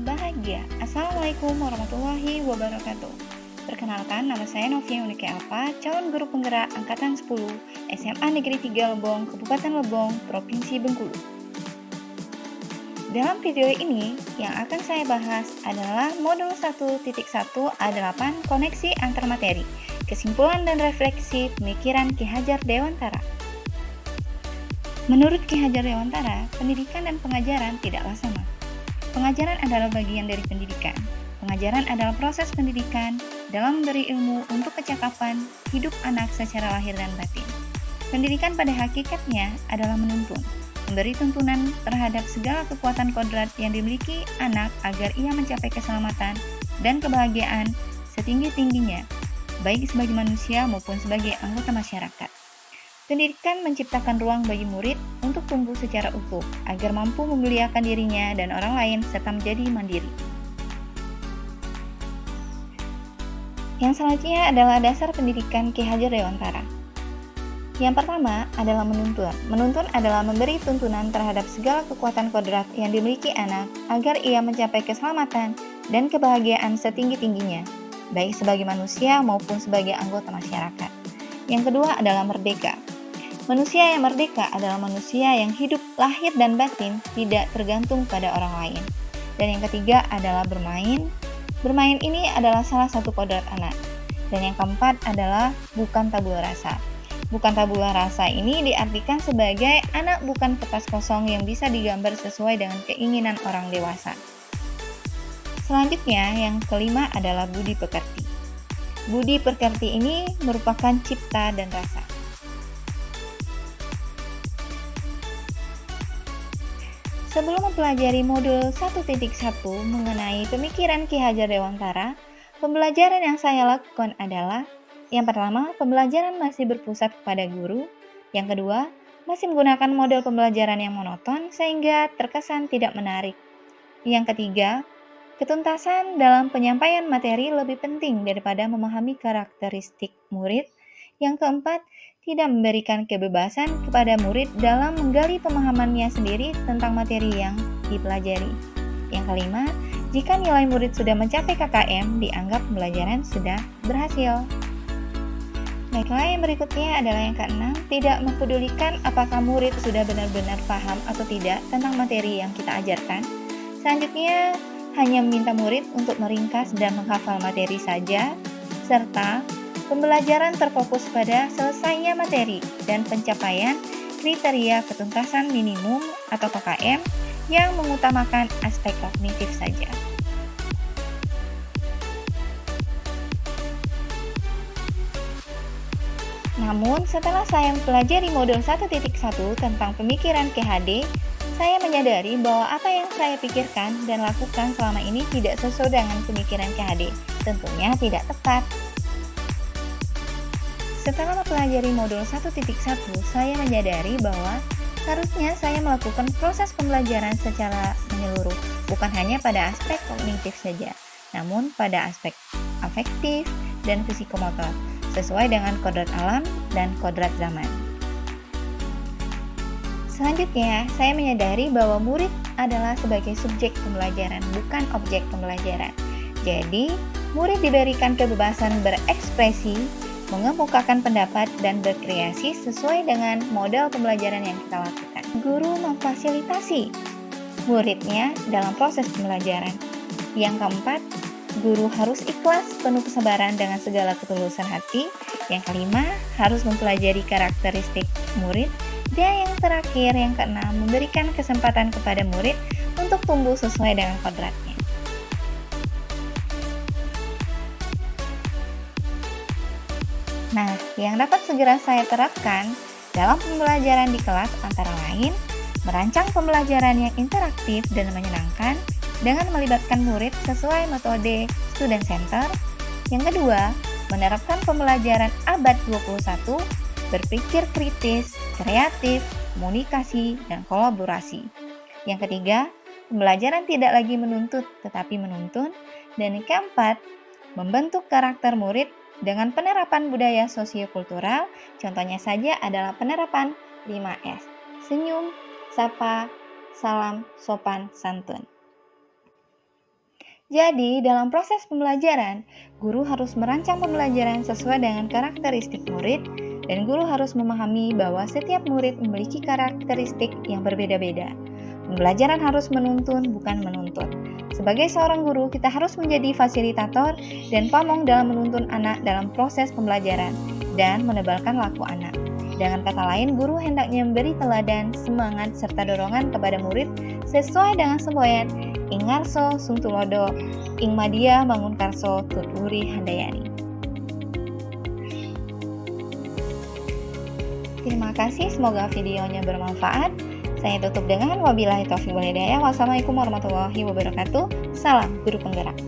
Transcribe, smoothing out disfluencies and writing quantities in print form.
bahagia. Assalamualaikum warahmatullahi wabarakatuh. Perkenalkan, nama saya Novia Unike Alfa, calon guru penggerak Angkatan 10, SMA Negeri 3 Lebong, Kabupaten Lebong, Provinsi Bengkulu. Dalam video ini, yang akan saya bahas adalah modul 1.1 A8 koneksi antar materi, kesimpulan dan refleksi pemikiran Ki Hajar Dewantara. Menurut Ki Hajar Dewantara, pendidikan dan pengajaran tidaklah sama. Pengajaran adalah bagian dari pendidikan. Pengajaran adalah proses pendidikan dalam memberi ilmu untuk kecakapan hidup anak secara lahir dan batin. Pendidikan pada hakikatnya adalah menuntun, memberi tuntunan terhadap segala kekuatan kodrat yang dimiliki anak agar ia mencapai keselamatan dan kebahagiaan setinggi-tingginya, baik sebagai manusia maupun sebagai anggota masyarakat. Pendidikan menciptakan ruang bagi murid untuk tumbuh secara utuh, agar mampu memuliakan dirinya dan orang lain serta menjadi mandiri. Yang selanjutnya adalah dasar pendidikan Ki Hajar Dewantara. Yang pertama adalah menuntun. Menuntun adalah memberi tuntunan terhadap segala kekuatan kodrat yang dimiliki anak agar ia mencapai keselamatan dan kebahagiaan setinggi-tingginya, baik sebagai manusia maupun sebagai anggota masyarakat. Yang kedua adalah merdeka. Manusia yang merdeka adalah manusia yang hidup lahir dan batin tidak tergantung pada orang lain. Dan yang ketiga adalah bermain. Bermain ini adalah salah satu kodrat anak. Dan yang keempat adalah bukan tabula rasa. Bukan tabula rasa ini diartikan sebagai anak bukan kertas kosong yang bisa digambar sesuai dengan keinginan orang dewasa. Selanjutnya yang kelima adalah budi pekerti. Budi pekerti ini merupakan cipta dan rasa. Sebelum mempelajari modul 1.1 mengenai pemikiran Ki Hajar Dewantara, pembelajaran yang saya lakukan adalah: yang pertama, pembelajaran masih berpusat kepada guru. Yang kedua, masih menggunakan model pembelajaran yang monoton sehingga terkesan tidak menarik. Yang ketiga, ketuntasan dalam penyampaian materi lebih penting daripada memahami karakteristik murid. Yang keempat, tidak memberikan kebebasan kepada murid dalam menggali pemahamannya sendiri tentang materi yang dipelajari. Yang kelima, jika nilai murid sudah mencapai KKM, dianggap pembelajaran sudah berhasil. Baiklah, yang berikutnya adalah yang keenam, tidak mempedulikan apakah murid sudah benar-benar paham atau tidak tentang materi yang kita ajarkan. Selanjutnya, hanya meminta murid untuk meringkas dan menghafal materi saja, serta pembelajaran terfokus pada selesainya materi dan pencapaian kriteria ketuntasan minimum atau KKM yang mengutamakan aspek kognitif saja. Namun, setelah saya mempelajari modul 1.1 tentang pemikiran KHD, saya menyadari bahwa apa yang saya pikirkan dan lakukan selama ini tidak sesuai dengan pemikiran KHD. Tentunya tidak tepat. Setelah mempelajari modul 1.1, saya menyadari bahwa harusnya saya melakukan proses pembelajaran secara menyeluruh, bukan hanya pada aspek kognitif saja, namun pada aspek afektif dan psikomotor, sesuai dengan kodrat alam dan kodrat zaman. Selanjutnya, saya menyadari bahwa murid adalah sebagai subjek pembelajaran, bukan objek pembelajaran. Jadi, murid diberikan kebebasan berekspresi, mengemukakan pendapat, dan berkreasi sesuai dengan model pembelajaran yang kita lakukan. Guru memfasilitasi muridnya dalam proses pembelajaran. Yang keempat, guru harus ikhlas, penuh kesabaran dengan segala ketulusan hati. Yang kelima, harus mempelajari karakteristik murid. Dan yang terakhir, yang keenam, memberikan kesempatan kepada murid untuk tumbuh sesuai dengan kodratnya. Nah, yang dapat segera saya terapkan dalam pembelajaran di kelas antara lain, merancang pembelajaran yang interaktif dan menyenangkan dengan melibatkan murid sesuai metode student center. Yang kedua, menerapkan pembelajaran abad 21, berpikir kritis, kreatif, komunikasi, dan kolaborasi. Yang ketiga, pembelajaran tidak lagi menuntut tetapi menuntun. Dan yang keempat, membentuk karakter murid dengan penerapan budaya sosiokultural. Contohnya saja adalah penerapan 5S: senyum, sapa, salam, sopan, santun. Jadi, dalam proses pembelajaran, guru harus merancang pembelajaran sesuai dengan karakteristik murid, dan guru harus memahami bahwa setiap murid memiliki karakteristik yang berbeda-beda. Pembelajaran harus menuntun, bukan menuntut. Sebagai seorang guru, kita harus menjadi fasilitator dan pamong dalam menuntun anak dalam proses pembelajaran dan menebalkan laku anak. Dengan kata lain, guru hendaknya memberi teladan, semangat, serta dorongan kepada murid sesuai dengan semboyan Ing Ngarso Sung Tulodo, Ing Madia Mangunkarso Tuturi Handayani. Terima kasih, semoga videonya bermanfaat. Saya tutup dengan wabillahi taufiq wal hidayah. Wassalamualaikum warahmatullahi wabarakatuh. Salam Guru Penggerak.